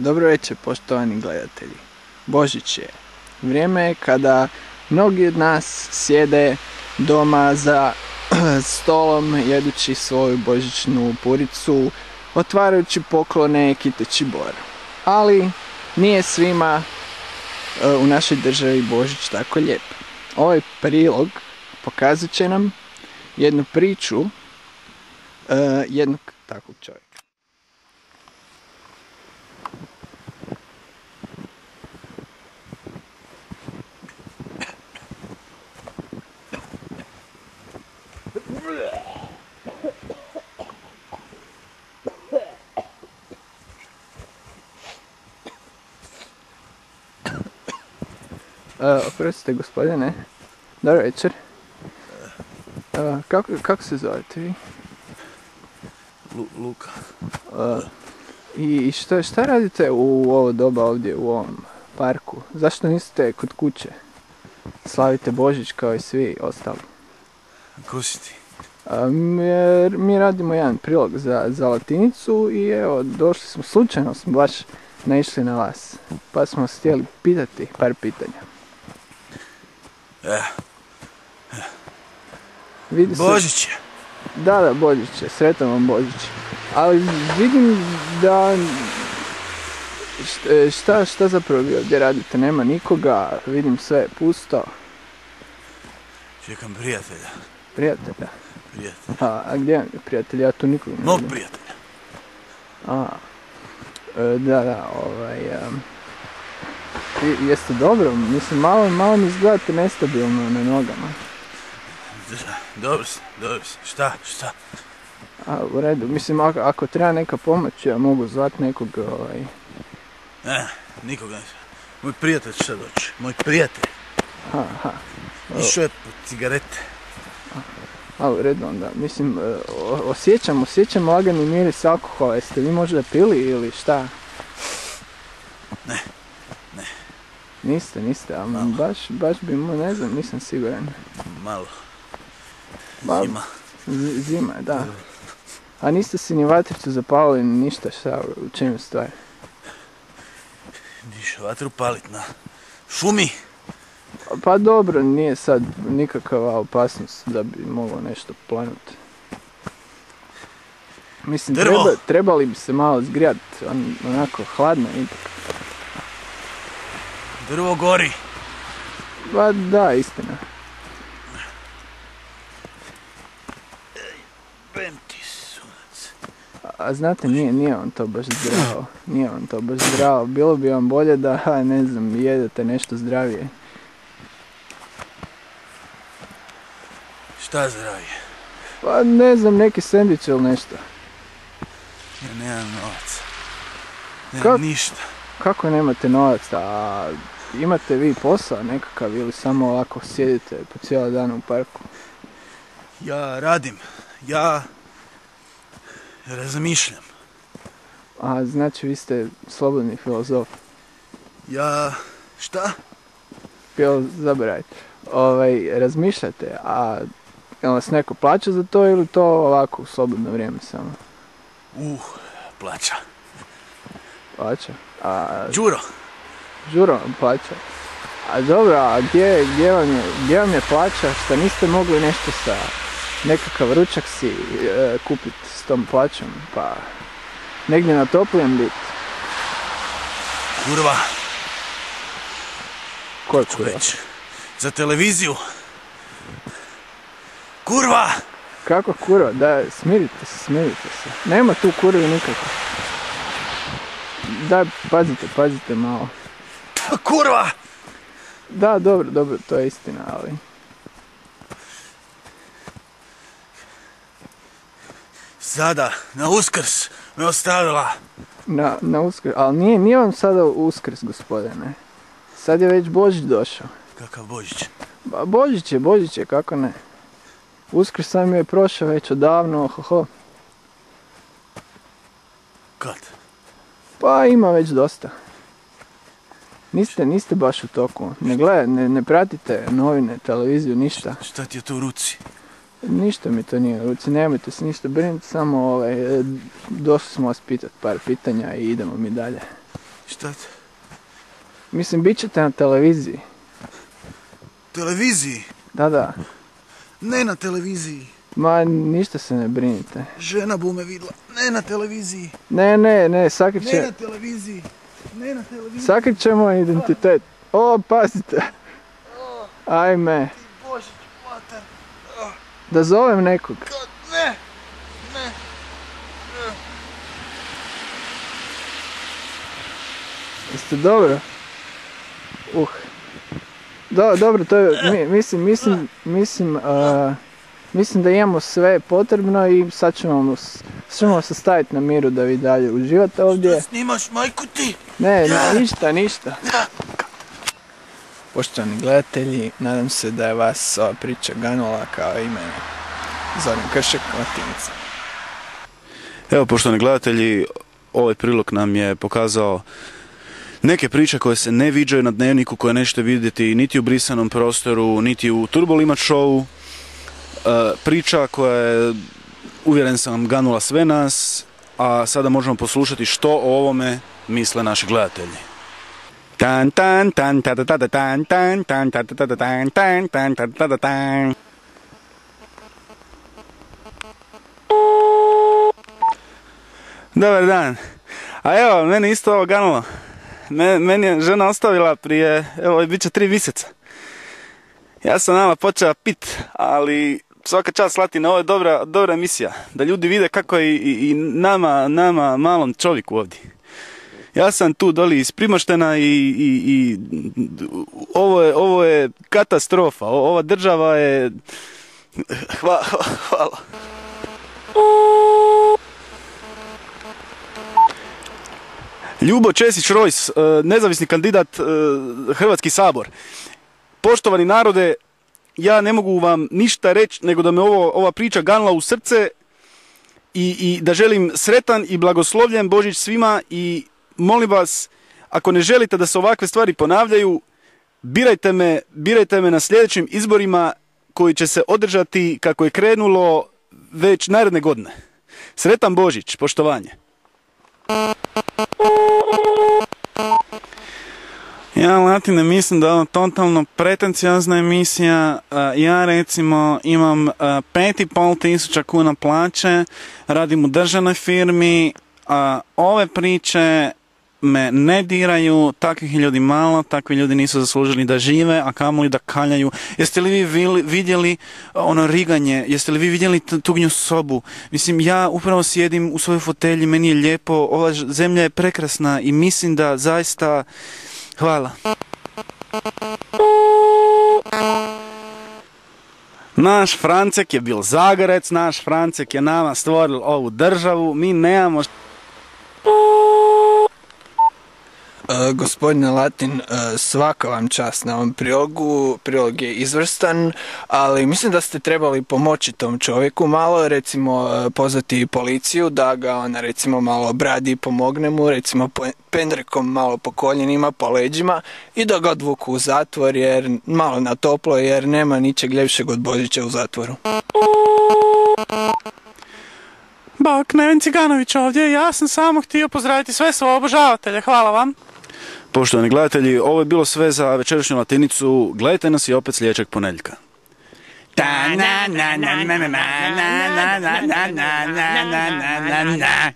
Dobro večer, poštovani gledatelji. Božić je. Vrijeme je kada mnogi od nas sjede doma za stolom jedući svoju božićnu puricu, otvarajući poklone, kiteći bor. Ali nije svima u našoj državi Božić tako lijep. Ovaj prilog pokazat će nam jednu priču jednog takvog čovjeka. Oprostite gospodine, dobro večer. Kako se zovete vi? Luka. I šta radite u ovo doba ovdje u ovom parku? Zašto niste kod kuće? Slavite Božić kao i svi ostali. Ko si ti? Mi radimo jedan prilog za Latinicu i evo, došli smo, slučajno smo baš naišli na vas. Pa smo vas htjeli pitati par pitanja. Božić je. Da, Božić je, sretan vam Božić. Ali vidim da... Šta zapravo vi ovdje radite? Nema nikoga, vidim sve je pusto. Čekam prijatelja. Prijatelja? Prijatelj. A gdje vam je prijatelj? Ja tu nikog ne Mog vidim. prijatelja. Jeste dobro? Mislim, malo mi izgledate nestabilno na nogama. Dobro si. Šta? U redu, mislim, ako treba neka pomoć, ja mogu zvati nekog, Nikoga ne. Moj prijatelj će sad doći. Moj prijatelj. Išao je po cigarete. U redu onda, mislim, osjećam lagani miris alkohola. Jeste vi možda pili ili šta? Ne. Niste, ali baš bi mu, ne znam, nisam siguran. Malo. Zima. Zima, da. A niste si ni vatricu zapalili, ni ništa, šta, u čemu stvar? Diš vatru palit na šumi. Pa dobro, nije sad nikakva opasnost da bi moglo nešto planuti. Mislim, trebali bi se malo zgrijati, onako hladno ipak. Drvo gori. Pa da, istina. Bem ti sunac. A znate, nije on to baš zdravo. Bilo bi vam bolje da, ne znam, jedete nešto zdravije. Šta zdravije? Pa ne znam, neki sendvič ili nešto. Ja nemam novac. Nemam ništa. Kako nemate novac? A imate vi posao nekakav ili samo ovako sjedite po cijeli dan u parku? Ja radim. Ja razmišljam. A znači vi ste slobodni filozof. Ja... Šta? Zaboravite. Razmišljate, a vas neko plaća za to ili to ovako u slobodno vrijeme samo? Plaća. Plaća? Đuro vam plaća. A dobro, a gdje vam je plaća? Šta niste mogli nešto sa nekakav ručak si kupiti s tom plaćom, pa negdje na toplijem biti? Kurva. Ko je kurva? Za televiziju. Kurva! Kako kurva? Da, smirite se. Nema tu kurvi nikako. Daj, pazite malo. Kurva! Da, dobro, to je istina, ali... Sada, na Uskrs, me ostavila. Na Uskrs, ali nije vam sada Uskrs, gospodine. Sad je već Božić došao. Kakav Božić? Ba, Božić je, kako ne. Uskrs sam je prošao već odavno, Kad? Pa ima već dosta. Niste baš u toku. Ne pratite novine, televiziju, ništa. Šta ti je to u ruci? Ništa mi to nije u ruci, nemojte se ništa brinuti, samo došli smo vas pitati par pitanja i idemo mi dalje. Šta? Mislim, bit ćete na televiziji. Televiziji? Da. Ne na televiziji. Ma, ništa se ne brinite. Žena bu me vidla. Ne na televiziji. Ne, sakrit će... Ne na televiziji. Ne na televiziji. Sakrit ćemo identitet. O, pazite. Ajme. Božić, mater. Da zovem nekog. Ne. Jeste dobro? Dobro, to je, mislim da imamo sve potrebno i sad ćemo se staviti na miru da vi dalje uživate ovdje. Što snimaš, majku ti? Ne, ništa. Poštovani gledatelji, nadam se da je vas ova priča ganula kao i mene. Zoran Kršek, Latinica. Evo, poštovani gledatelji, ovaj prilog nam je pokazao neke priče koje se ne viđaju na Dnevniku, koje nećete vidjeti niti u Brisanom prostoru, niti u Turbo Limit showu. Priča koja je, uvjeren sam, ganula sve nas, a sada možemo poslušati što o ovome misle naši gledatelji. Tan tan tan ta ta ta tan tan tan ta ta ta tan tan tan ta ta tan. Dobar dan. A evo, meni isto ovo ganulo. Meni je žena ostavila prije, evo, bit će 3 mjeseca. Ja sam nama počeo pit, ali svaka čast Latina, ovo je dobra emisija. Da ljudi vide kako je i nama malom čovjeku ovdje. Ja sam tu doli iz Primoštena i ovo je katastrofa. Ova država je... Hvala. Ljubo Česić-Rojs, nezavisni kandidat Hrvatski sabor. Poštovani narode, ja ne mogu vam ništa reći nego da me ova priča ganula u srce i da želim sretan i blagoslovljen Božić svima i molim vas, ako ne želite da se ovakve stvari ponavljaju, birajte me na sljedećim izborima koji će se održati kako je krenulo već naredne godine. Sretan Božić, poštovanje. Ja, Latine, mislim da je ovo totalno pretenciozna emisija. Ja recimo imam 5.500 kuna plaće, radim u državnoj firmi, ove priče me ne diraju, takvih ljudi malo, takvi ljudi nisu zaslužili da žive, a kamoli da kaljaju. Jeste li vi vidjeli ono riganje, jeste li vi vidjeli tugnju sobu? Mislim, ja upravo sjedim u svojoj fotelji, meni je lijepo, ova zemlja je prekrasna i mislim da zaista... Hvala. Naš Francek je bil Zagorec, naš Francek je nama stvoril ovu državu, mi nemamo... Gospodine Latin, svaka vam čast na ovom prilogu, prilog je izvrstan, ali mislim da ste trebali pomoći tom čovjeku malo, recimo pozvati policiju da ga recimo malo obradi i pomogne mu, recimo pendrekom malo po koljenima, po leđima i da ga odvuku u zatvor, jer malo na toplo, jer nema ničeg ljepšeg od Božića u zatvoru. Bok, Nevin Ciganović ovdje, ja sam samo htio pozdraviti sve svoje obožavatelje, hvala vam. Poštovani gledatelji, ovo je bilo sve za večerašnju Latinicu. Gledajte nas i opet sljedećeg ponedjeljka. Na na na na na na na na na na na na na na